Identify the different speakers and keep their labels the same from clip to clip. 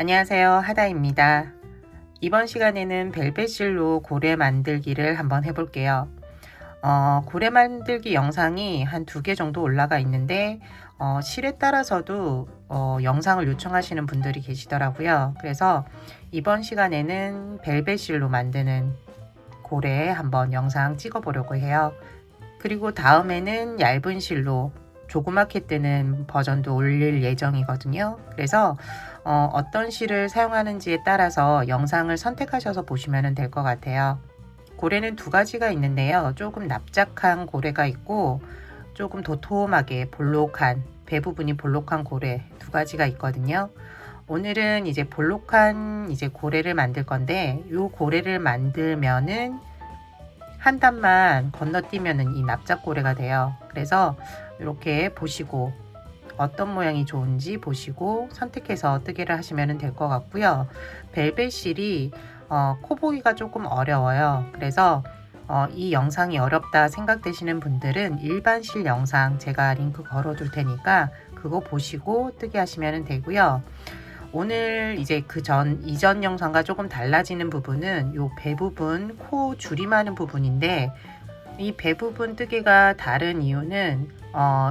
Speaker 1: 안녕하세요, 하다입니다. 이번 시간에는 벨벳실로 고래 만들기를 한번 해볼게요. 고래 만들기 영상이 한 2개 정도 올라가 있는데 실에 따라서도 영상을 요청하시는 분들이 계시더라고요. 그래서 이번 시간에는 벨벳실로 만드는 고래 한번 영상 찍어 보려고 해요. 그리고 다음에는 얇은 실로 조그맣게 뜨는 버전도 올릴 예정이거든요. 그래서 어떤 실을 사용하는지에 따라서 영상을 선택하셔서 보시면 될 것 같아요. 고래는 2가지가 있는데요. 조금 납작한 고래가 있고 조금 도톰하게 볼록한, 배 부분이 볼록한 고래 2가지가 있거든요. 오늘은 이제 볼록한 고래를 만들 건데, 이 고래를 만들면은 한 단만 건너뛰면은 이 납작고래가 돼요. 그래서 이렇게 보시고 어떤 모양이 좋은지 보시고 선택해서 뜨개를 하시면 될 것 같고요. 벨벳 실이 코 보기가 조금 어려워요. 그래서 이 영상이 어렵다 생각되시는 분들은 일반 실 영상 제가 링크 걸어 둘 테니까 그거 보시고 뜨개 하시면 되고요. 오늘 이제 이전 영상과 조금 달라지는 부분은 요 배 부분, 코 줄임하는 부분인데, 이 배 부분 뜨개가 다른 이유는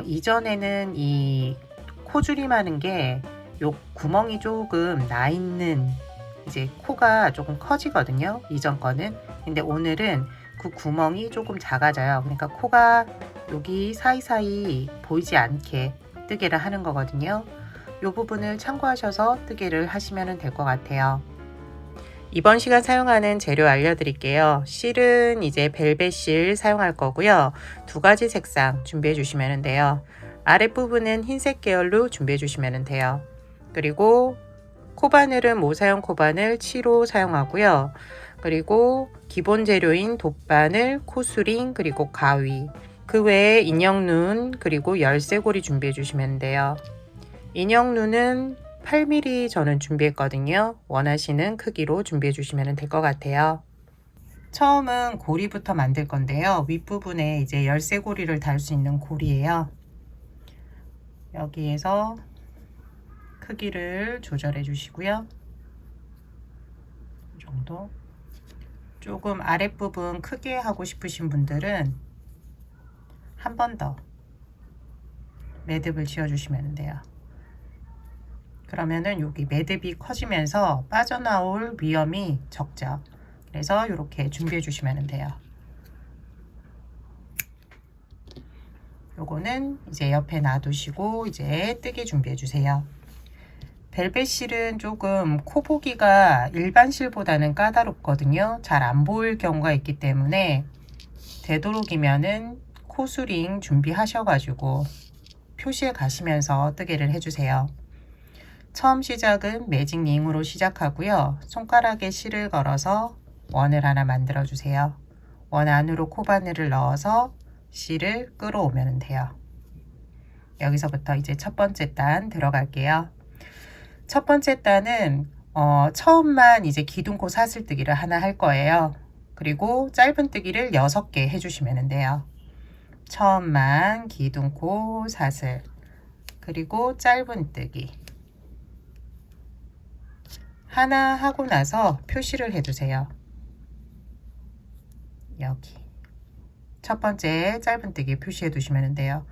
Speaker 1: 이전에는 이 코 줄임하는 게 요 구멍이 조금 나 있는, 이제 코가 조금 커지거든요, 이전 거는. 근데 오늘은 그 구멍이 조금 작아져요. 그러니까 코가 여기 사이사이 보이지 않게 뜨개를 하는 거거든요. 이 부분을 참고하셔서 뜨개를 하시면 될 것 같아요. 이번 시간 사용하는 재료 알려드릴게요. 실은 이제 벨벳 실 사용할 거고요. 2가지 색상 준비해 주시면 돼요. 아랫부분은 흰색 계열로 준비해 주시면 돼요. 그리고 코바늘은 모사용 코바늘 7호 사용하고요. 그리고 기본 재료인 돗바늘, 코수링, 그리고 가위, 그 외에 인형눈, 그리고 열쇠고리 준비해 주시면 돼요. 인형눈은 8mm 저는 준비했거든요. 원하시는 크기로 준비해 주시면 될 것 같아요. 처음은 고리부터 만들 건데요. 윗부분에 이제 열쇠고리를 달 수 있는 고리예요. 여기에서 크기를 조절해 주시고요. 이 정도. 조금 아랫부분 크게 하고 싶으신 분들은 한 번 더 매듭을 지어 주시면 돼요. 그러면은 여기 매듭이 커지면서 빠져나올 위험이 적죠. 그래서 이렇게 준비해 주시면 돼요. 요거는 이제 옆에 놔두시고 이제 뜨개 준비해 주세요. 벨벳 실은 조금 코 보기가 일반 실보다는 까다롭거든요. 잘 안 보일 경우가 있기 때문에 되도록이면은 코수링 준비하셔가지고 표시해 가시면서 뜨개를 해주세요. 처음 시작은 매직 링으로 시작하고요. 손가락에 실을 걸어서 원을 하나 만들어 주세요. 원 안으로 코바늘을 넣어서 실을 끌어오면 돼요. 여기서부터 이제 첫 번째 단 들어갈게요. 첫 번째 단은 처음만 이제 기둥코 사슬뜨기를 하나 할 거예요. 그리고 짧은 뜨기를 6개 해주시면 돼요. 처음만 기둥코 사슬, 그리고 짧은 뜨기 하나 하고 나서 표시를 해주세요. 여기 첫 번째 짧은 뜨기 표시해 두시면 돼요.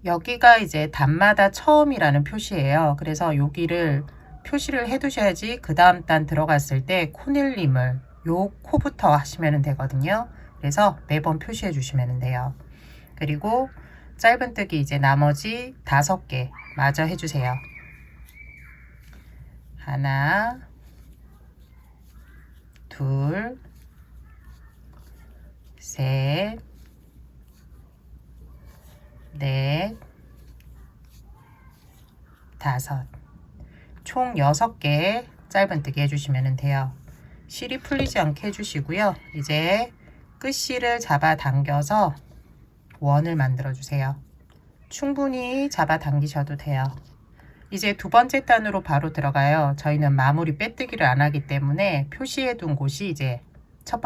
Speaker 1: 여기가 이제 단마다 처음이라는 표시예요. 그래서 여기를 표시를 해 두셔야지 그 다음 단 들어갔을 때 코늘림을 요 코부터 하시면 되거든요. 그래서 매번 표시해 주시면 돼요. 그리고 짧은 뜨기 이제 나머지 5개 마저 해주세요. 하나, 둘, 셋, 넷, 5, 총 6개 짧은 뜨기 해주시면 돼요. 실이 풀리지 않게 해주시고요. 이제 끝실을 잡아 당겨서 원을 만들어 주세요. 충분히 잡아 당기셔도 돼요. 이제 2번째 단으로 바로 들어가요. 저희는 마무리 빼뜨기를 안 하기 때문에 표시해 둔 곳이 이제 두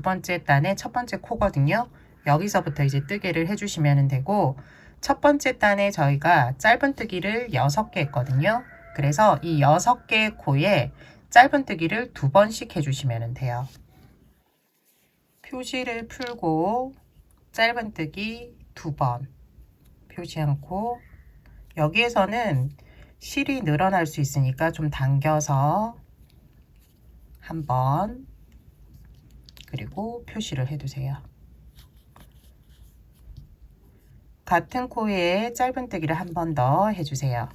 Speaker 1: 번째 단의 첫 번째 코거든요. 여기서부터 이제 뜨개를 해주시면 되고, 첫 번째 단에 저희가 짧은 뜨기를 6개 했거든요. 그래서 이 6개의 코에 짧은뜨기를 2번씩 해주시면 돼요. 표시를 풀고 짧은뜨기 2번 표시 않고, 여기에서는 실이 늘어날 수 있으니까 좀 당겨서 1번, 그리고 표시를 해두세요. 같은 코에 짧은뜨기를 1번 더 해주세요.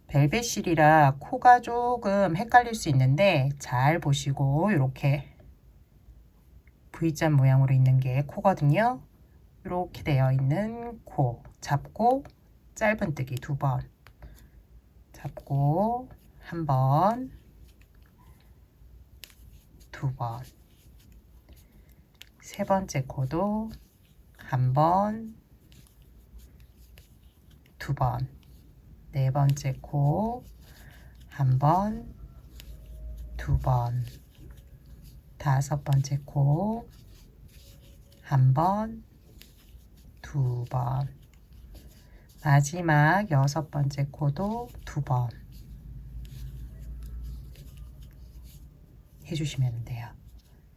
Speaker 1: 벨벳 실이라 코가 조금 헷갈릴 수 있는데 잘 보시고, 이렇게 V자 모양으로 있는 게 코거든요. 이렇게 되어 있는 코 잡고 짧은뜨기 2번 잡고 1번, 2번, 세 번째 코도 1번, 2번, 네 번째 코 1번, 2번, 다섯 번째 코 1번, 2번, 마지막 6번째 코도 2번 해주시면 돼요.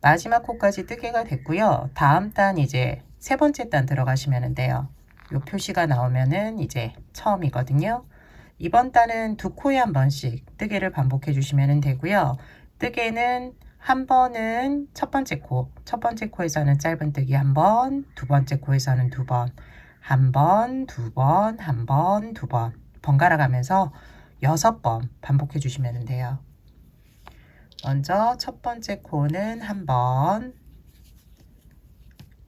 Speaker 1: 마지막 코까지 뜨개가 됐고요. 다음 단 이제 세 번째 단 들어가시면 돼요. 요 표시가 나오면은 이제 처음이거든요. 이번 단은 2코에 한 번씩 뜨개를 반복해 주시면 되고요. 뜨개는 한 번은 첫 번째 코에서는 짧은뜨기 1번, 두 번째 코에서는 2번, 1번, 2번, 1번, 2번 번갈아 가면서 6번 반복해 주시면 돼요. 먼저 첫 번째 코는 1번,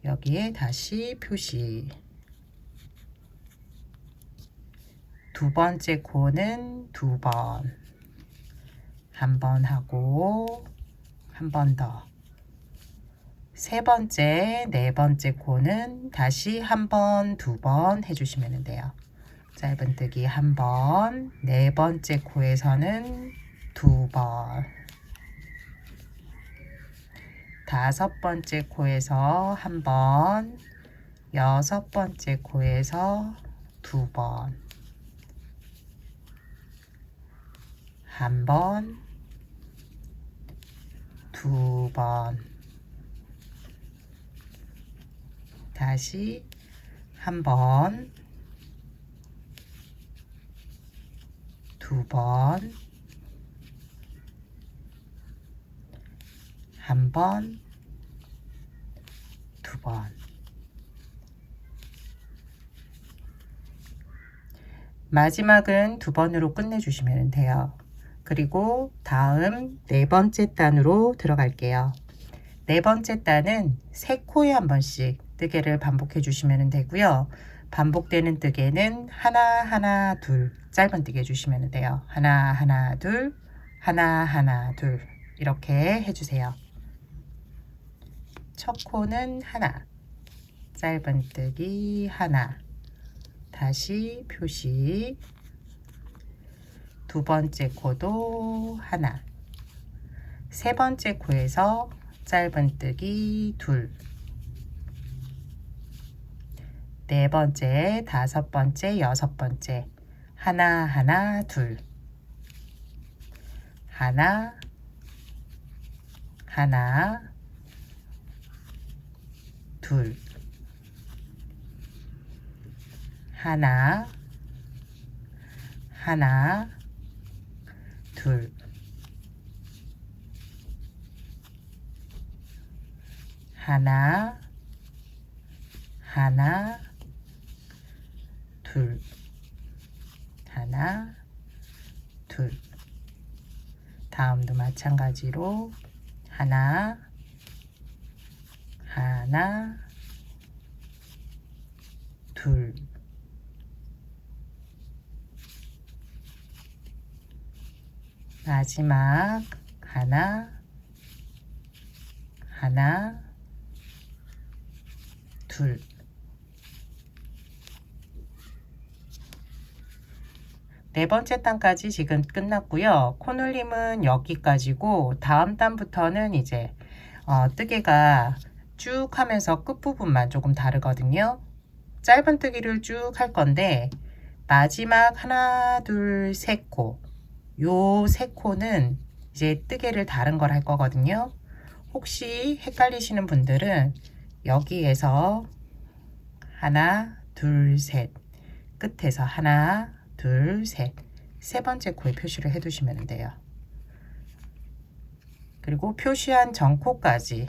Speaker 1: 여기에 다시 표시. 두 번째 코는 2번, 한 번 하고 한 번 더. 세 번째, 네 번째 코는 다시 1번, 2번 해주시면 돼요. 짧은뜨기 1번, 네 번째 코에서는 2번, 다섯 번째 코에서 1번, 여섯 번째 코에서 2번, 1번, 2번, 다시 1번, 2번, 1번, 2번. 마지막은 2번으로 끝내주시면 돼요. 그리고 다음 네 번째 단으로 들어갈게요. 네 번째 단은 3코에 한 번씩 뜨개를 반복해 주시면 되고요. 반복되는 뜨개는 하나 하나 둘 짧은뜨기 해주시면 돼요. 하나 하나 둘, 하나 하나 둘 이렇게 해주세요. 첫 코는 하나, 짧은뜨기 하나, 다시 표시. 두 번째 코도 하나, 세 번째 코에서 짧은뜨기 둘, 네 번째, 다섯 번째, 여섯 번째 하나 하나 둘, 하나 하나 둘, 하나 하나 둘, 하나 하나 둘, 하나 둘. 다음도 마찬가지로 하나 하나 둘, 마지막 하나 하나 둘. 네 번째 단까지 지금 끝났고요. 코놀림은 여기까지고 다음 단부터는 이제 뜨개가 쭉 하면서 끝부분만 조금 다르거든요. 짧은뜨기를 쭉 할 건데 마지막 하나, 둘, 셋 코. 요 세 코는 이제 뜨개를 다른 걸 할 거거든요. 혹시 헷갈리시는 분들은 여기에서 하나, 둘, 셋, 끝에서 하나, 둘, 셋, 세 번째 코에 표시를 해 두시면 돼요. 그리고 표시한 전 코까지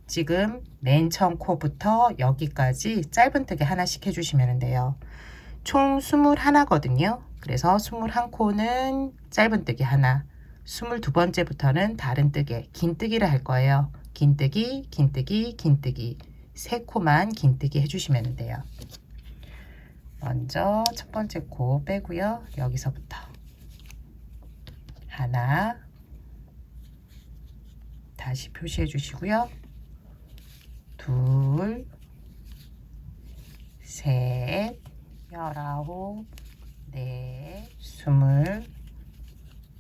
Speaker 1: 지금 맨 처음 코부터 여기까지 짧은 뜨개 하나씩 해주시면 돼요. 총 21거든요. 그래서 21코는 짧은 뜨개 하나, 22번째부터는 다른 뜨개, 긴 뜨기를 할 거예요. 긴 뜨기, 긴 뜨기, 긴 뜨기. 3코만 긴 뜨기 해주시면 돼요. 먼저 첫 번째 코 빼고요. 여기서부터 하나, 다시 표시해 주시고요. 둘, 셋, 19, 넷, 20,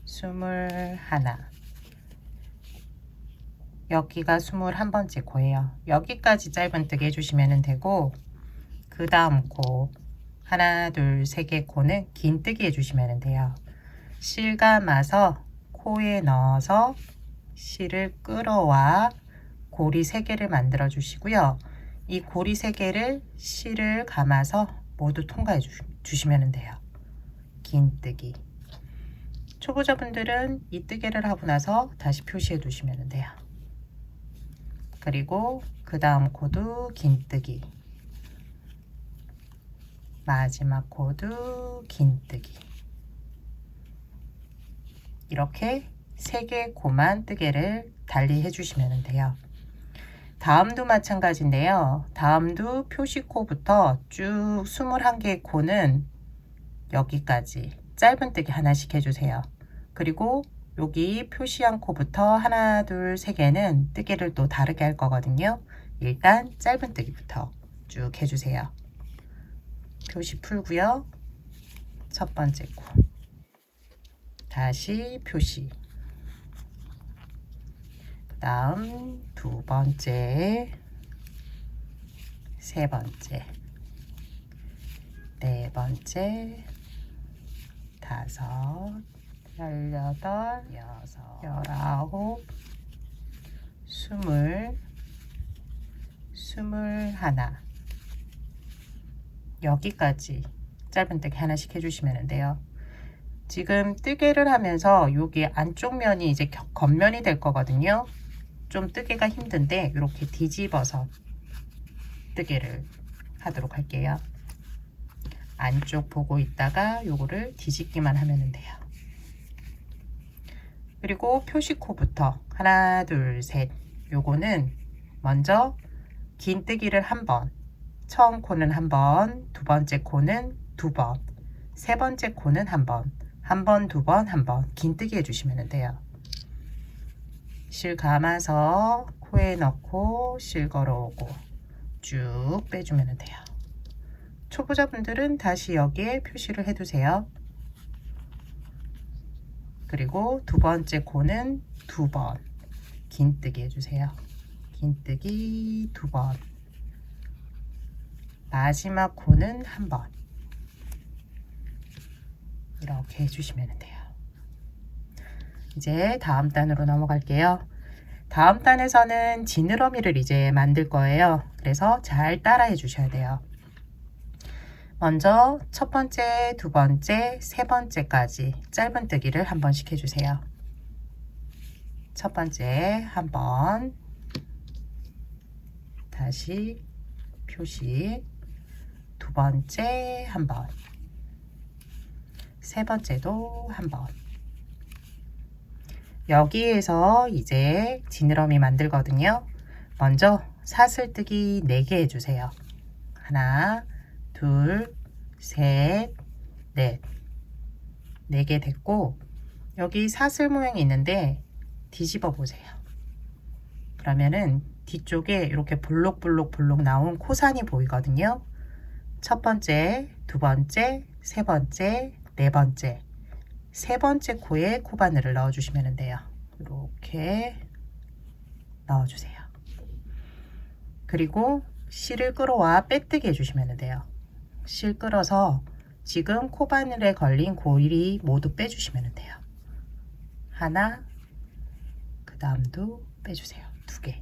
Speaker 1: 21. 여기가 21번째 코예요. 여기까지 짧은 뜨기 해주시면 되고, 그 다음 코 하나, 둘, 세 개 코는 긴 뜨기 해주시면 돼요. 실 감아서 코에 넣어서 실을 끌어와 고리 3개를 만들어 주시고요. 이 고리 3개를 실을 감아서 모두 통과해 주시면 돼요. 긴 뜨기. 초보자분들은 이 뜨개를 하고 나서 다시 표시해 두시면 돼요. 그리고 그 다음 코도 긴 뜨기. 마지막 코도 긴 뜨기. 이렇게 3개 코만 뜨개를 달리 해주시면 돼요. 다음도 마찬가지인데요. 다음도 표시코부터 쭉 21개의 코는 여기까지 짧은 뜨기 하나씩 해주세요. 그리고 여기 표시한 코부터 하나, 둘, 세 개는 뜨개를 또 다르게 할 거거든요. 일단 짧은 뜨기부터 쭉 해주세요. 표시 풀고요. 첫 번째 코. 다시 표시. 그 다음 두 번째, 세 번째, 네 번째, 5, 18, 19, 20, 21. 여기까지 짧은 뜨개 하나씩 해주시면 돼요. 지금 뜨개를 하면서 여기 안쪽 면이 이제 겉면이 될 거거든요. 좀 뜨개가 힘든데 이렇게 뒤집어서 뜨개를 하도록 할게요. 안쪽 보고 있다가 요거를 뒤집기만 하면 돼요. 그리고 표시코부터 하나, 둘, 셋. 요거는 먼저 긴 뜨기를 한 번, 처음 코는 한 번, 두 번째 코는 두 번, 세 번째 코는 한 번, 한 번, 두 번, 한 번 긴 뜨기 해주시면 돼요. 실 감아서 코에 넣고 실 걸어오고 쭉 빼주면 돼요. 초보자분들은 다시 여기에 표시를 해두세요. 그리고 두 번째 코는 두 번 긴 뜨기 해주세요. 긴 뜨기 두 번. 마지막 코는 한 번. 이렇게 해주시면 돼요. 이제 다음 단으로 넘어갈게요. 다음 단에서는 지느러미를 이제 만들 거예요. 그래서 잘 따라해 주셔야 돼요. 먼저 첫 번째, 두 번째, 세 번째까지 짧은 뜨기를 한 번씩 해주세요. 첫 번째 한 번, 다시 표시, 두 번째 한 번, 세 번째도 한 번. 여기에서 이제 지느러미 만들거든요. 먼저 사슬뜨기 4개 해주세요. 하나, 둘, 셋, 넷. 4개 됐고, 여기 사슬 모양이 있는데 뒤집어 보세요. 그러면은 뒤쪽에 이렇게 볼록볼록 나온 코산이 보이거든요. 첫 번째, 두 번째, 세 번째, 네 번째, 세 번째 코에 코바늘을 넣어 주시면 돼요. 이렇게 넣어 주세요. 그리고 실을 끌어와 빼뜨기 해주시면 돼요. 실 끌어서 지금 코바늘에 걸린 고리 모두 빼주시면 돼요. 하나, 그 다음도 빼주세요. 2개.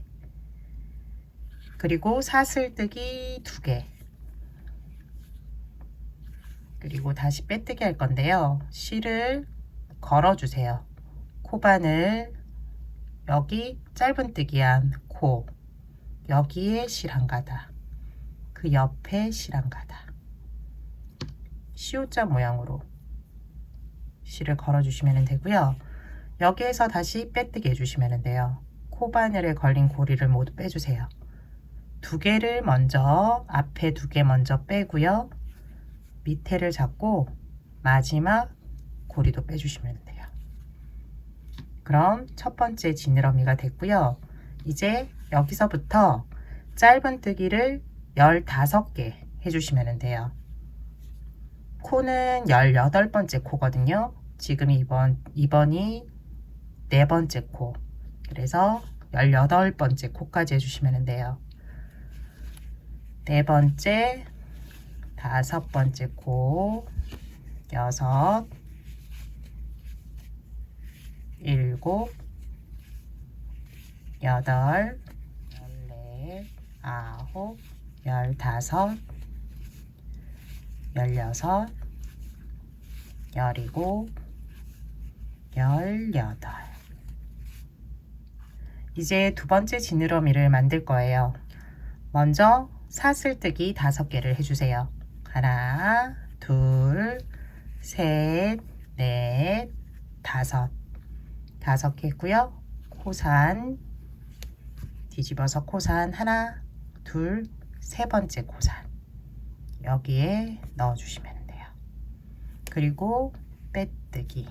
Speaker 1: 그리고 사슬뜨기 2개. 그리고 다시 빼뜨기 할 건데요. 실을 걸어주세요. 코바늘, 여기 짧은뜨기한 코, 여기에 실 한 가닥, 그 옆에 실 한 가닥, 시옷자 모양으로 실을 걸어주시면 되고요. 여기에서 다시 빼뜨기 해주시면 돼요. 코바늘에 걸린 고리를 모두 빼주세요. 2개를 먼저, 앞에 2개 먼저 빼고요. 밑에를 잡고 마지막 고리도 빼주시면 돼요. 그럼 첫 번째 지느러미가 됐고요. 이제 여기서부터 짧은뜨기를 15개 해주시면 돼요. 코는 18번째 코거든요. 지금 이번이 4번째 코. 그래서 18번째 코까지 해주시면 돼요. 4번째, 5번째 코, 6, 7, 8, 14, 15, 16, 17, 18. 이제 2번째 지느러미를 만들 거예요. 먼저 사슬뜨기 5개를 해주세요. 하나, 둘, 셋, 넷, 5. 5개 했고요. 코산 뒤집어서 코산 하나, 둘, 3번째 코산 여기에 넣어주시면 돼요. 그리고 빼뜨기.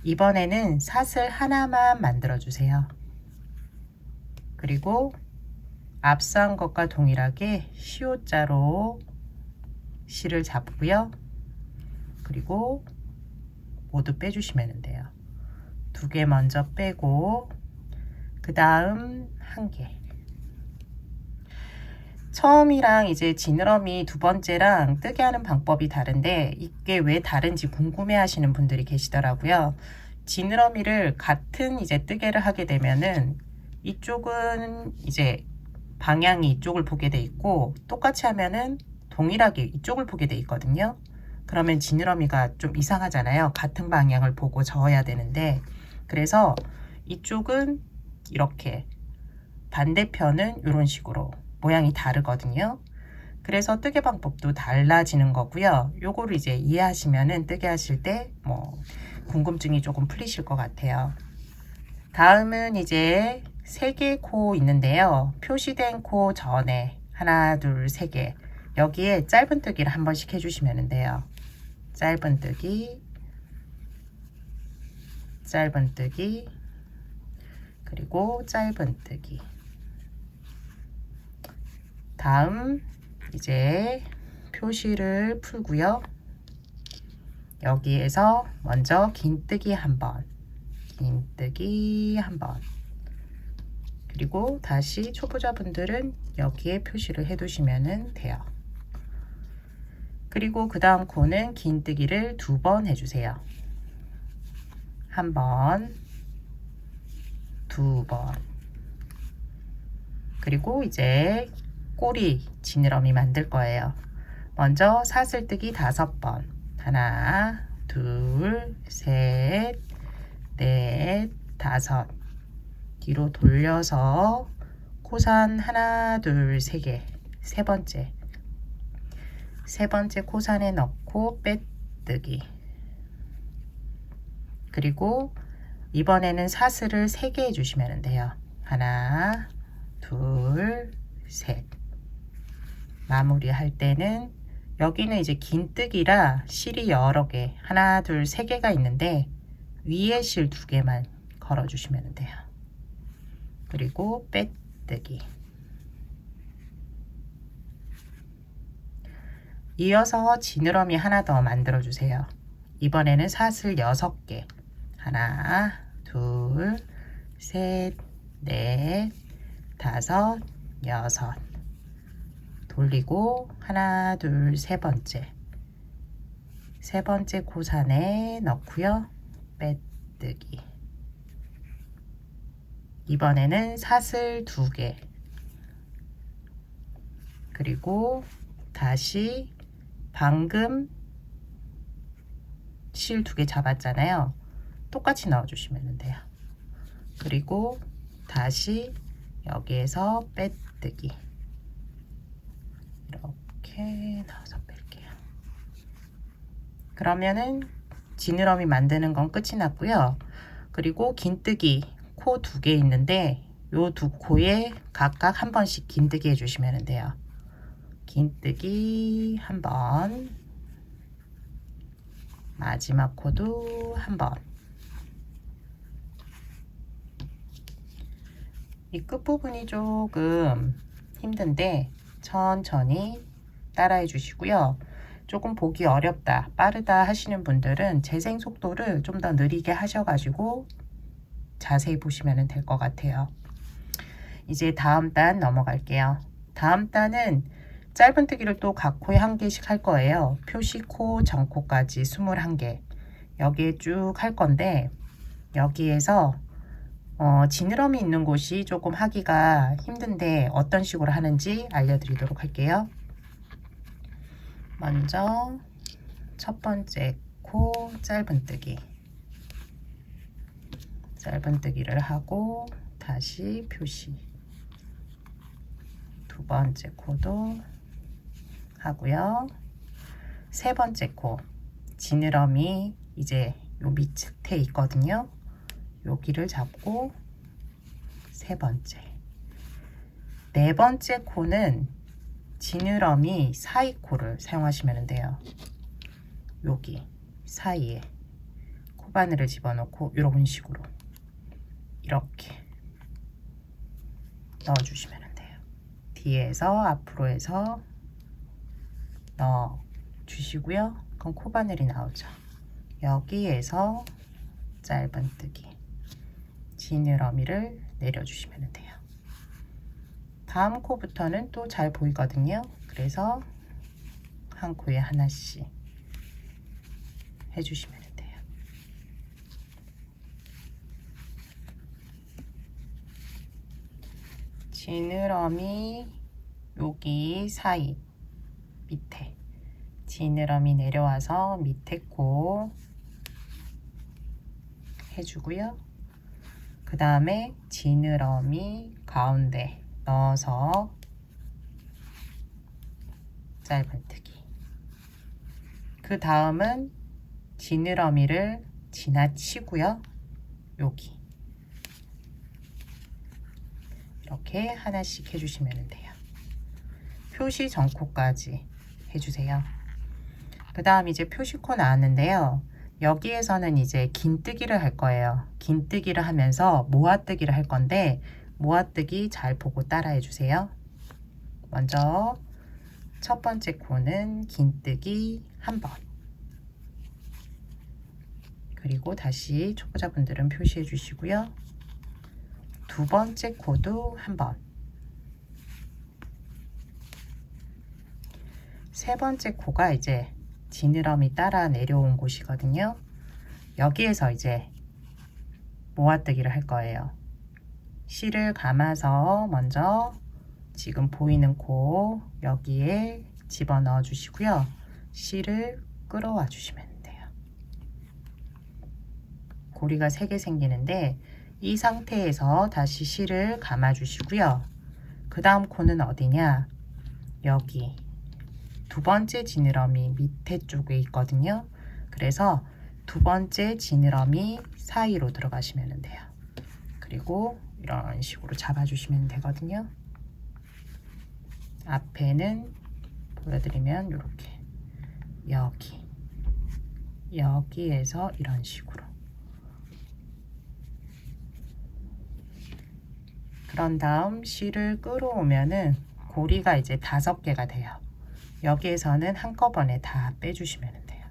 Speaker 1: 이번에는 사슬 하나만 만들어 주세요. 그리고 앞서 한 것과 동일하게 시옷자로 실을 잡고요. 그리고 모두 빼주시면 돼요. 2개 먼저 빼고 그 다음 1개. 처음이랑 이제 지느러미 2번째랑 뜨게 하는 방법이 다른데 이게 왜 다른지 궁금해 하시는 분들이 계시더라고요. 지느러미를 같은 이제 뜨개를 하게 되면은 이쪽은 이제 방향이 이쪽을 보게 돼 있고 똑같이 하면은 동일하게 이쪽을 보게 돼 있거든요. 그러면 지느러미가 좀 이상하잖아요. 같은 방향을 보고 저어야 되는데 그래서 이쪽은 이렇게 반대편은 이런 식으로 모양이 다르거든요. 그래서 뜨개 방법도 달라지는 거고요. 요거를 이제 이해하시면은 뜨개 하실 때 뭐 궁금증이 조금 풀리실 것 같아요. 다음은 이제 3개 코 있는데요. 표시된 코 전에 하나, 둘, 3개 여기에 짧은뜨기를 한 번씩 해주시면 돼요. 짧은뜨기, 짧은뜨기, 그리고 짧은뜨기. 다음 이제 표시를 풀고요. 여기에서 먼저 긴뜨기 한번, 긴뜨기 한번, 그리고 다시 초보자분들은 여기에 표시를 해두시면 돼요. 그리고 그 다음 코는 긴뜨기를 2번 해주세요. 1번, 2번. 그리고 이제 꼬리 지느러미 만들 거예요. 먼저 사슬뜨기 5번. 하나, 둘, 셋, 넷, 5. 뒤로 돌려서 코산 하나, 둘, 3개. 3번째. 3번째 코산에 넣고 빼뜨기. 그리고 이번에는 사슬을 3개 해주시면 돼요. 하나, 둘, 셋. 마무리할 때는 여기는 이제 긴뜨기라 실이 여러 개, 하나, 둘, 3개가 있는데 위에 실 2개만 걸어주시면 돼요. 그리고 빼뜨기. 이어서 지느러미 하나 더 만들어 주세요. 이번에는 사슬 6개. 하나, 둘, 셋, 넷, 5, 6. 돌리고 하나, 둘, 세 번째 고산에 넣고요. 빼뜨기. 이번에는 사슬 2개. 그리고 다시 방금 실 2개 잡았잖아요. 똑같이 넣어주시면 돼요. 그리고 다시 여기에서 빼뜨기. 이렇게 넣어서 뺄게요. 그러면은 지느러미 만드는 건 끝이 났고요. 그리고 긴뜨기 코 2개 있는데 요 두 코에 각각 한 번씩 긴뜨기 해주시면 돼요. 긴뜨기 한 번, 마지막 코도 한 번. 이 끝부분이 조금 힘든데 천천히 따라해 주시고요. 조금 보기 어렵다, 빠르다 하시는 분들은 재생 속도를 좀 더 느리게 하셔가지고 자세히 보시면 될 것 같아요. 이제 다음 단 넘어갈게요. 다음 단은 짧은뜨기를 또 각 코에 한 개씩 할 거예요. 표시코, 전코까지 21개. 여기에 쭉 할 건데 여기에서 지느러미 있는 곳이 조금 하기가 힘든데 어떤 식으로 하는지 알려드리도록 할게요. 먼저 첫 번째 코 짧은뜨기를 하고 다시 표시. 두 번째 코도 하고요. 세 번째 코 지느러미 이제 요 밑에 있거든요. 여기를 잡고 세 번째. 네 번째 코는 지느러미 사이 코를 사용하시면 돼요. 여기 사이에 코바늘을 집어넣고 이런 식으로 이렇게 넣어주시면 돼요. 뒤에서 앞으로 해서 넣어주시고요. 그럼 코바늘이 나오죠. 여기에서 짧은뜨기 지느러미를 내려주시면 돼요. 다음 코부터는 또 잘 보이거든요. 그래서 한 코에 하나씩 해주시면 돼요. 지느러미 여기 사이 밑에 지느러미 내려와서 밑에 코 해주고요. 그 다음에 지느러미 가운데 넣어서 짧은뜨기. 그 다음은 지느러미를 지나치고요. 여기 이렇게 하나씩 해주시면 돼요. 표시 전코까지 해주세요. 그 다음 이제 표시코 나왔는데요. 여기에서는 이제 긴뜨기를 할 거예요. 긴뜨기를 하면서 모아뜨기를 할 건데 모아뜨기 잘 보고 따라해 주세요. 먼저 첫 번째 코는 긴뜨기 한 번. 그리고 다시 초보자분들은 표시해 주시고요. 두 번째 코도 한 번. 세 번째 코가 이제 지느러미 따라 내려온 곳이거든요. 여기에서 이제 모아뜨기를 할 거예요. 실을 감아서 먼저 지금 보이는 코 여기에 집어넣어 주시고요. 실을 끌어와 주시면 돼요. 고리가 3개 생기는데 이 상태에서 다시 실을 감아 주시고요. 그 다음 코는 어디냐? 여기 두 번째 지느러미 밑에 쪽에 있거든요. 그래서 두 번째 지느러미 사이로 들어가시면 돼요. 그리고 이런 식으로 잡아주시면 되거든요. 앞에는 보여드리면 이렇게 여기에서 이런 식으로. 그런 다음 실을 끌어오면은 고리가 이제 5개가 돼요. 여기에서는 한꺼번에 다 빼주시면 돼요.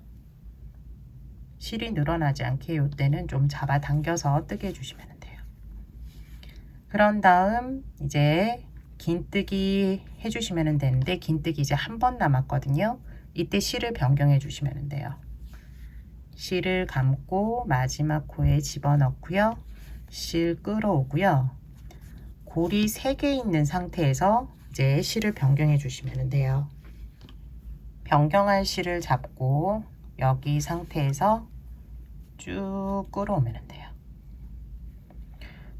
Speaker 1: 실이 늘어나지 않게 이때는 좀 잡아당겨서 뜨게 해주시면 돼요. 그런 다음 이제 긴뜨기 해주시면 되는데 긴뜨기 이제 한 번 남았거든요. 이때 실을 변경해 주시면 돼요. 실을 감고 마지막 코에 집어넣고요. 실 끌어오고요. 골이 3개 있는 상태에서 이제 실을 변경해 주시면 돼요. 변경할 실을 잡고 여기 상태에서 쭉 끌어오면 돼요.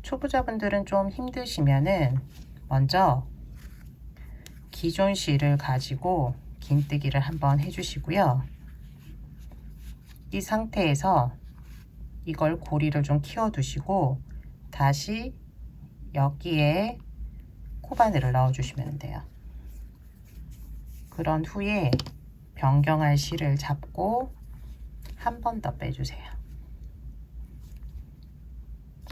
Speaker 1: 초보자분들은 좀 힘드시면은 먼저 기존 실을 가지고 긴뜨기를 한번 해주시고요. 이 상태에서 이걸 고리를 좀 키워 두시고 다시 여기에 코바늘을 넣어 주시면 돼요. 그런 후에 변경할 실을 잡고 한 번 더 빼주세요.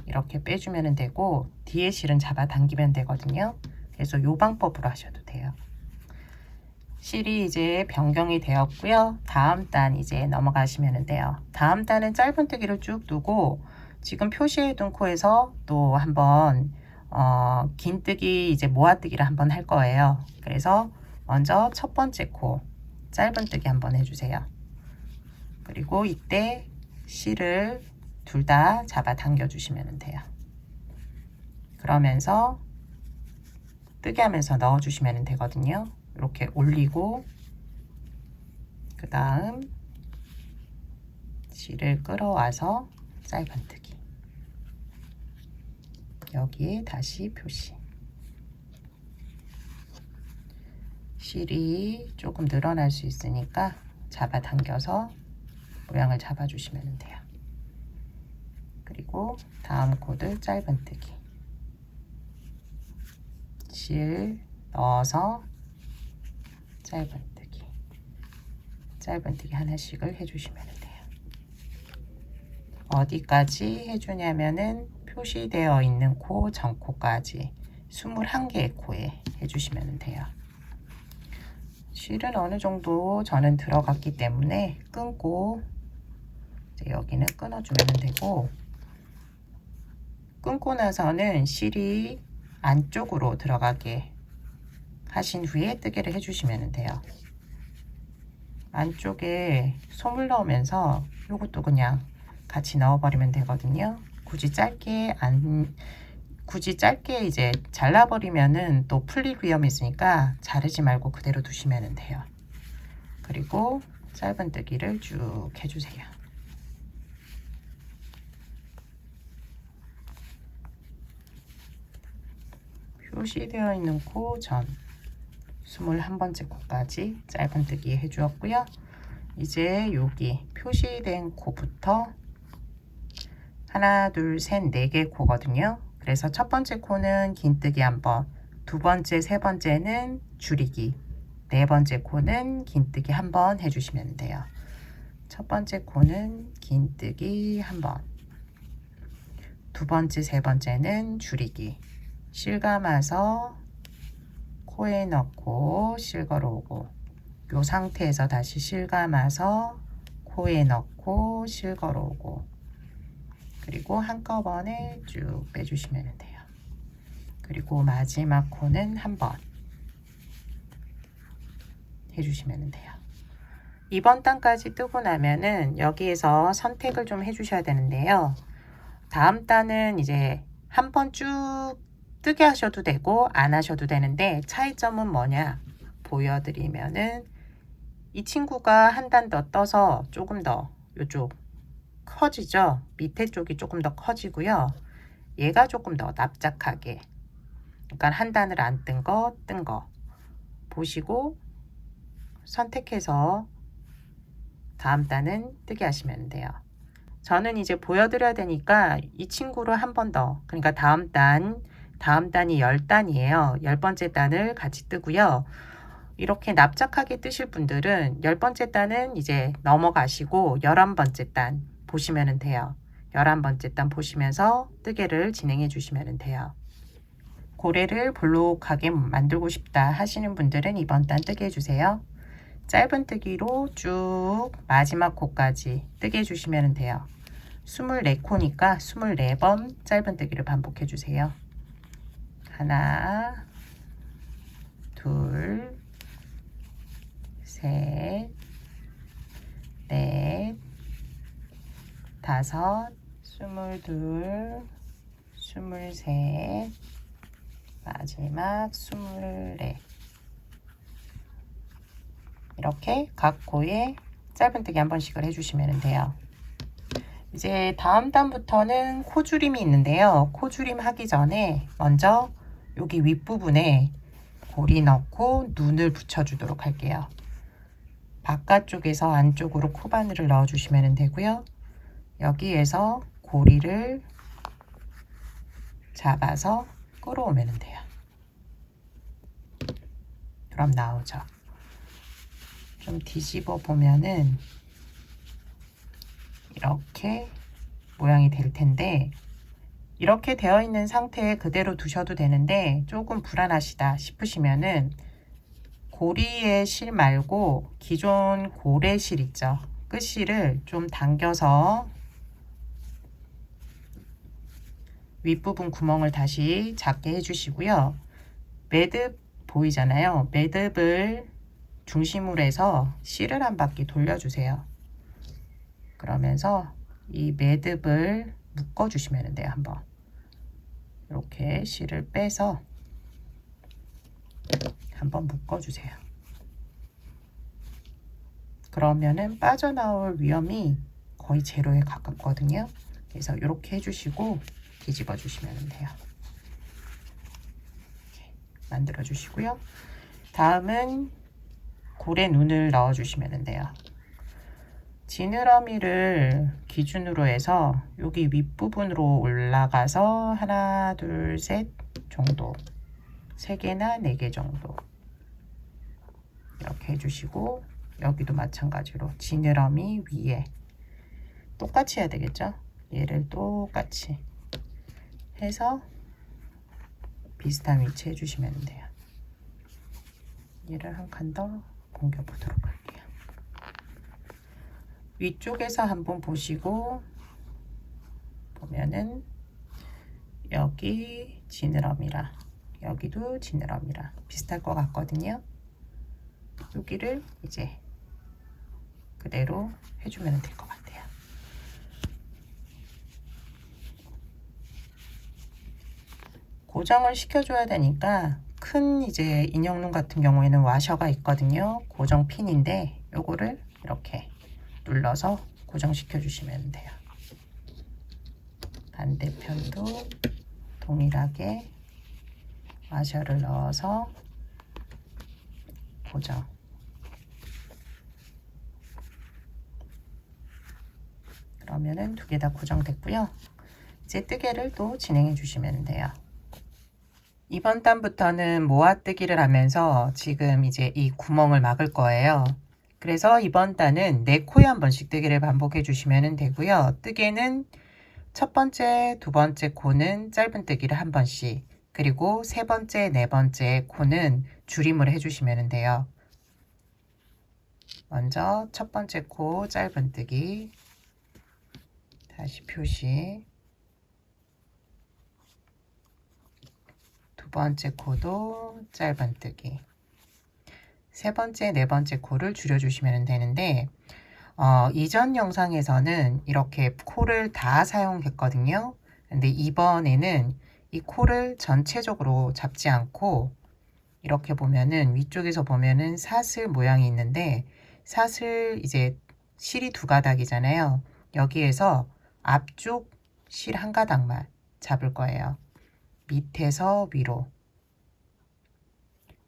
Speaker 1: 이렇게 빼주면 되고 뒤에 실은 잡아당기면 되거든요. 그래서 이 방법으로 하셔도 돼요. 실이 이제 변경이 되었고요. 다음 단 이제 넘어가시면 돼요. 다음 단은 짧은뜨기를 쭉 두고 지금 표시해 둔 코에서 또 한번 긴뜨기 이제 모아뜨기를 한번 할 거예요. 그래서 먼저 첫 번째 코 짧은뜨기 한번 해주세요. 그리고 이때 실을 둘 다 잡아 당겨 주시면 돼요. 그러면서 뜨게 하면서 넣어 주시면 되거든요. 이렇게 올리고 그 다음 실을 끌어와서 짧은뜨기, 여기에 다시 표시. 실이 조금 늘어날 수 있으니까 잡아당겨서 모양을 잡아주시면 돼요. 그리고 다음 코드 짧은뜨기, 실 넣어서 짧은뜨기, 짧은뜨기 하나씩을 해주시면 돼요. 어디까지 해주냐면은 표시되어 있는 코 전코까지 21개의 코에 해주시면 돼요. 실은 어느 정도 저는 들어갔기 때문에 끊고 이제 여기는 끊어주면 되고, 끊고 나서는 실이 안쪽으로 들어가게 하신 후에 뜨개를 해주시면 돼요. 안쪽에 솜을 넣으면서 이것도 그냥 같이 넣어버리면 되거든요. 굳이 짧게 이제 잘라버리면은 또 풀릴 위험이 있으니까 자르지 말고 그대로 두시면 돼요. 그리고 짧은뜨기를 쭉 해주세요. 표시되어 있는 코 전 21번째 코까지 짧은뜨기 해주었고요. 이제 여기 표시된 코부터 하나, 둘, 셋, 4개 코거든요. 그래서 첫 번째 코는 긴뜨기 한번, 두 번째, 세 번째는 줄이기, 네 번째 코는 긴뜨기 한번 해주시면 돼요. 첫 번째 코는 긴뜨기 한번, 두 번째, 세 번째는 줄이기, 실 감아서 코에 넣고 실 걸어오고, 이 상태에서 다시 실 감아서 코에 넣고 실 걸어오고, 그리고 한꺼번에 쭉 빼주시면 돼요. 그리고 마지막 코는 한번 해주시면 돼요. 이번 단까지 뜨고 나면은 여기에서 선택을 좀 해주셔야 되는데요. 다음 단은 이제 한번 쭉 뜨게 하셔도 되고 안 하셔도 되는데, 차이점은 뭐냐 보여드리면은 이 친구가 한 단 더 떠서 조금 더 이쪽 커지죠. 밑에 쪽이 조금 더 커지고요. 얘가 조금 더 납작하게, 그러니까 한 단을 안 뜬 거, 뜬 거 보시고 선택해서 다음 단은 뜨게 하시면 돼요. 저는 이제 보여드려야 되니까 이 친구를 한 번 더, 그러니까 다음 단이 10단이에요. 10번째 단을 같이 뜨고요. 이렇게 납작하게 뜨실 분들은 10번째 단은 이제 넘어가시고 11번째 단 보시면 돼요. 11번째 단 보시면서 뜨개를 진행해 주시면 돼요. 고래를 볼록하게 만들고 싶다 하시는 분들은 이번 단 뜨게 해주세요. 짧은뜨기로 쭉 마지막 코까지 뜨게 해주시면 돼요. 24코니까 24번 짧은뜨기를 반복해 주세요. 하나, 둘, 셋, 넷, 다섯, 22, 23, 마지막 24. 이렇게 각 코에 짧은뜨기 한 번씩을 해주시면 돼요. 이제 다음 단부터는 코줄임이 있는데요. 코줄임 하기 전에 먼저 여기 윗부분에 고리 넣고 눈을 붙여주도록 할게요. 바깥쪽에서 안쪽으로 코바늘을 넣어주시면 되고요. 여기에서 고리를 잡아서 끌어오면 돼요. 그럼 나오죠. 좀 뒤집어 보면은 이렇게 모양이 될 텐데, 이렇게 되어 있는 상태에 그대로 두셔도 되는데 조금 불안하시다 싶으시면은 고리의 실 말고 기존 고래실 있죠, 끝실을 좀 당겨서 윗부분 구멍을 다시 작게 해주시고요. 매듭 보이잖아요. 매듭을 중심으로 해서 실을 한 바퀴 돌려주세요. 그러면서 이 매듭을 묶어주시면 돼요. 한번 이렇게 실을 빼서 한번 묶어주세요. 그러면은 빠져나올 위험이 거의 제로에 가깝거든요. 그래서 이렇게 해주시고 뒤집어 주시면 돼요. 이렇게 만들어 주시고요. 다음은 고래 눈을 넣어 주시면 돼요. 지느러미를 기준으로 해서 여기 윗부분으로 올라가서 하나, 둘, 셋 정도, 3개나 4개 정도 이렇게 해주시고, 여기도 마찬가지로 지느러미 위에 똑같이 해야 되겠죠. 얘를 똑같이 해서 비슷한 위치 해주시면 돼요. 얘를 한 칸 더 옮겨 보도록 할게요. 위쪽에서 한번 보시고 보면은 여기 지느러미랑 여기도 지느러미랑 비슷할 것 같거든요. 여기를 이제 그대로 해주면 될 것 같아요. 고정을 시켜줘야 되니까 큰 이제 인형눈 같은 경우에는 와셔가 있거든요. 고정 핀인데 요거를 이렇게 눌러서 고정시켜 주시면 돼요. 반대편도 동일하게 와셔를 넣어서 고정. 그러면은 2개 다 고정됐고요. 이제 뜨개를 또 진행해 주시면 돼요. 이번 단부터는 모아뜨기를 하면서 지금 이제 이 구멍을 막을 거예요. 그래서 이번 단은 4코에 한 번씩 뜨개를 반복해 주시면 되고요. 뜨개는 첫 번째, 두 번째 코는 짧은 뜨기를 한 번씩, 그리고 세 번째, 네 번째 코는 줄임을 해주시면 돼요. 먼저 첫 번째 코 짧은 뜨기, 다시 표시, 두 번째 코도 짧은 뜨기, 세 번째, 네 번째 코를 줄여주시면 되는데, 이전 영상에서는 이렇게 코를 다 사용했거든요. 근데 이번에는 이 코를 전체적으로 잡지 않고 이렇게 보면은 위쪽에서 보면은 사슬 모양이 있는데, 사슬 이제 실이 2가닥이잖아요. 여기에서 앞쪽 실 1가닥만 잡을 거예요. 밑에서 위로,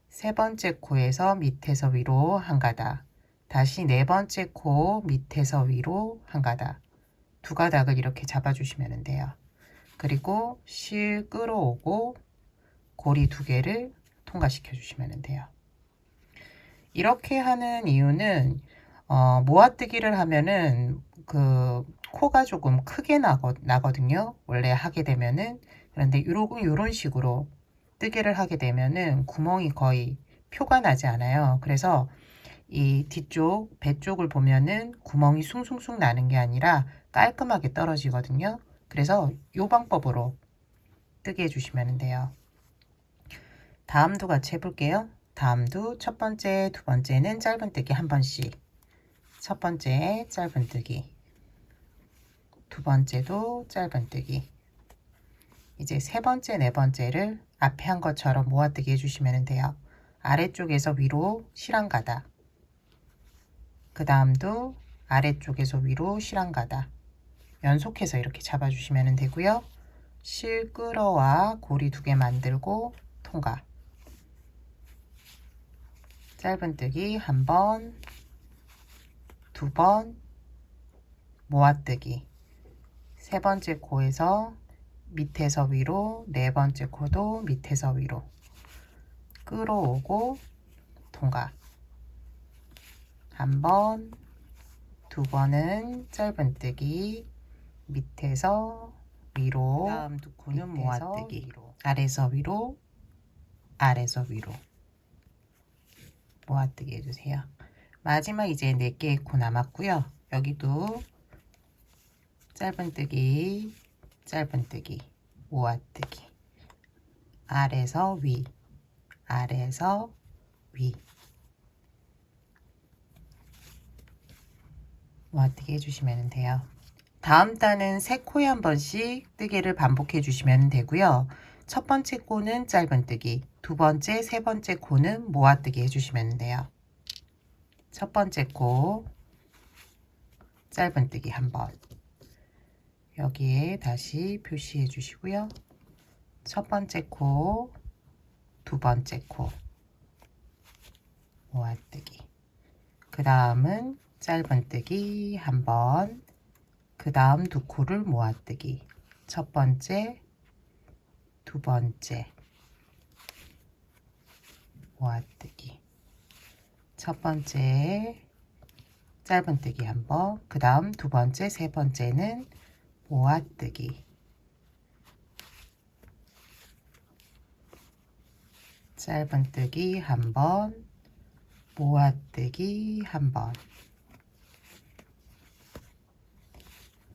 Speaker 1: 세 번째 코에서 밑에서 위로 1가닥, 다시 네 번째 코 밑에서 위로 1가닥, 2가닥을 이렇게 잡아주시면 돼요. 그리고 실 끌어오고 고리 2개를 통과시켜 주시면 돼요. 이렇게 하는 이유는 모아뜨기를 하면은 그 코가 조금 크게 나거든요. 원래 하게 되면은. 그런데 이런 식으로 뜨개를 하게 되면은 구멍이 거의 표가 나지 않아요. 그래서 이 뒤쪽 배 쪽을 보면은 구멍이 숭숭숭 나는 게 아니라 깔끔하게 떨어지거든요. 그래서 이 방법으로 뜨게 해주시면 돼요. 다음도 같이 해볼게요. 다음도 첫 번째, 두 번째는 짧은뜨기 한 번씩. 첫 번째 짧은뜨기, 두 번째도 짧은뜨기. 이제 세 번째, 네 번째를 앞에 한 것처럼 모아뜨기 해주시면 돼요. 아래쪽에서 위로 실한가닥. 그 다음도 아래쪽에서 위로 실한가닥. 연속해서 이렇게 잡아주시면 되고요. 실끌어와 고리 2개 만들고 통과. 짧은뜨기 한 번, 두 번, 모아뜨기. 세 번째 코에서 밑에서 위로, 네 번째 코도 밑에서 위로 끌어오고 통과. 한 번, 두 번은 짧은뜨기, 밑에서 위로, 다음 두 코는 모아뜨기, 위로. 아래서 위로, 아래서 위로 모아뜨기 해주세요. 마지막 이제 4개의 코 남았고요. 여기도 짧은뜨기, 짧은뜨기, 모아뜨기, 아래서 위, 아래서 위 모아뜨기 해주시면 돼요. 다음 단은 3코에 한 번씩 뜨개를 반복해 주시면 되고요. 첫 번째 코는 짧은뜨기, 두 번째, 세 번째 코는 모아뜨기 해주시면 돼요. 첫 번째 코 짧은뜨기 한 번, 여기에 다시 표시해 주시고요. 첫 번째 코, 두 번째 코 모아뜨기, 그 다음은 짧은뜨기 한 번, 그 다음 두 코를 모아뜨기, 첫 번째, 두 번째 모아뜨기, 첫 번째 짧은뜨기 한 번, 그 다음 두 번째, 세 번째는 모아뜨기, 짧은뜨기 한 번, 모아뜨기 한 번,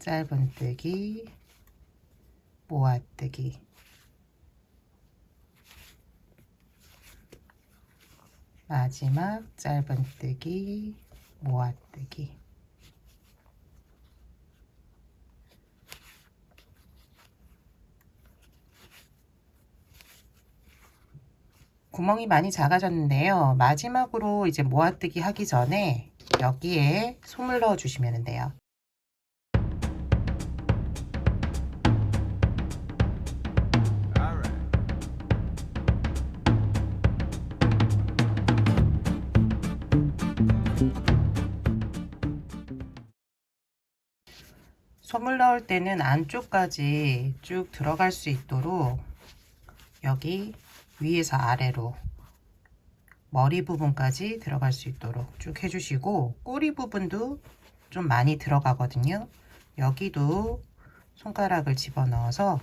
Speaker 1: 짧은뜨기, 모아뜨기, 마지막 짧은뜨기, 모아뜨기. 구멍이 많이 작아졌는데요. 마지막으로 이제 모아뜨기 하기 전에 여기에 솜을 넣어 주시면 돼요. 솜을 넣을 때는 안쪽까지 쭉 들어갈 수 있도록 여기 위에서 아래로 머리 부분까지 들어갈 수 있도록 쭉 해주시고, 꼬리 부분도 좀 많이 들어가거든요. 여기도 손가락을 집어넣어서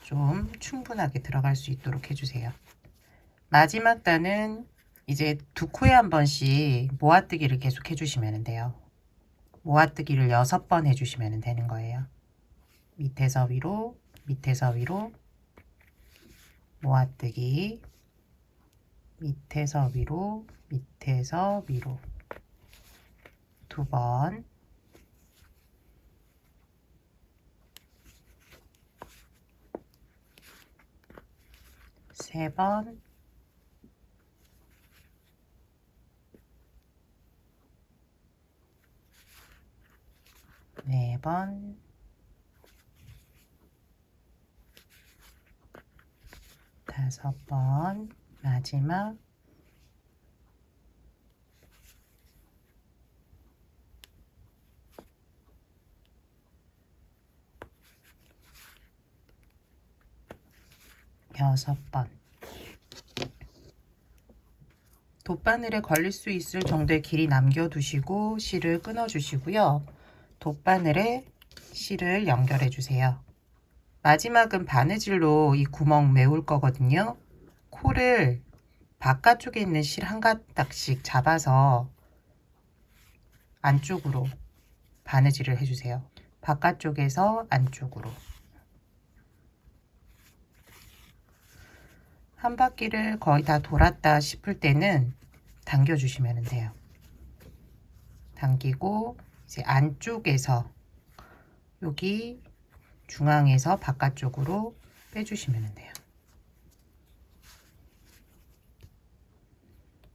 Speaker 1: 좀 충분하게 들어갈 수 있도록 해주세요. 마지막 단은 이제 두 코에 한 번씩 모아뜨기를 계속 해주시면 돼요. 모아뜨기를 6번 해주시면 되는 거예요. 밑에서 위로, 밑에서 위로, 모아뜨기, 밑에서 위로, 밑에서 위로 두 번, 세 번, 네 번, 다섯 번, 마지막 여섯 번. 돗바늘에 걸릴 수 있을 정도의 길이 남겨두시고 실을 끊어주시고요. 돗바늘에 실을 연결해 주세요. 마지막은 바느질로 이 구멍 메울 거거든요. 코를 바깥쪽에 있는 실 한 가닥씩 잡아서 안쪽으로 바느질을 해주세요. 바깥쪽에서 안쪽으로. 한 바퀴를 거의 다 돌았다 싶을 때는 당겨 주시면 돼요. 당기고 이제 안쪽에서 여기 중앙에서 바깥쪽으로 빼주시면 돼요.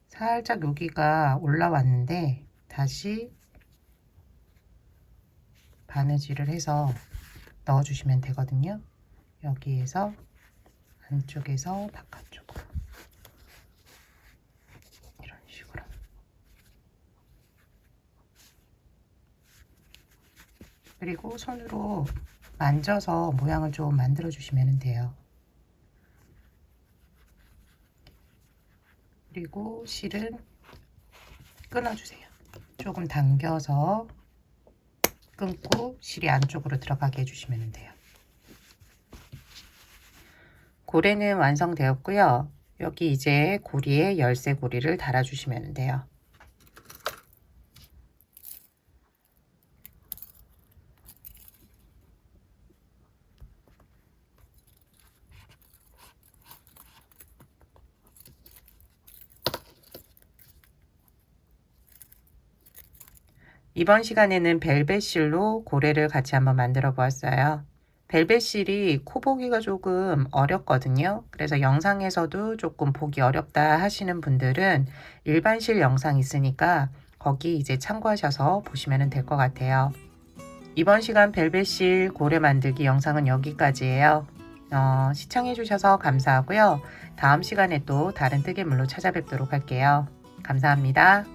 Speaker 1: 살짝 여기가 올라왔는데 다시 바느질을 해서 넣어주시면 되거든요. 여기에서 안쪽에서 바깥쪽으로 이런 식으로. 그리고 손으로 만져서 모양을 좀 만들어 주시면 돼요. 그리고 실은 끊어주세요. 조금 당겨서 끊고 실이 안쪽으로 들어가게 해주시면 돼요. 고래는 완성되었고요. 여기 이제 고리에 열쇠 고리를 달아주시면 돼요. 이번 시간에는 벨벳실로 고래를 같이 한번 만들어 보았어요. 벨벳실이 코 보기가 조금 어렵거든요. 그래서 영상에서도 조금 보기 어렵다 하시는 분들은 일반 실 영상 있으니까 거기 이제 참고하셔서 보시면 될 것 같아요. 이번 시간 벨벳실 고래 만들기 영상은 여기까지예요. 시청해 주셔서 감사하고요. 다음 시간에 또 다른 뜨개물로 찾아뵙도록 할게요. 감사합니다.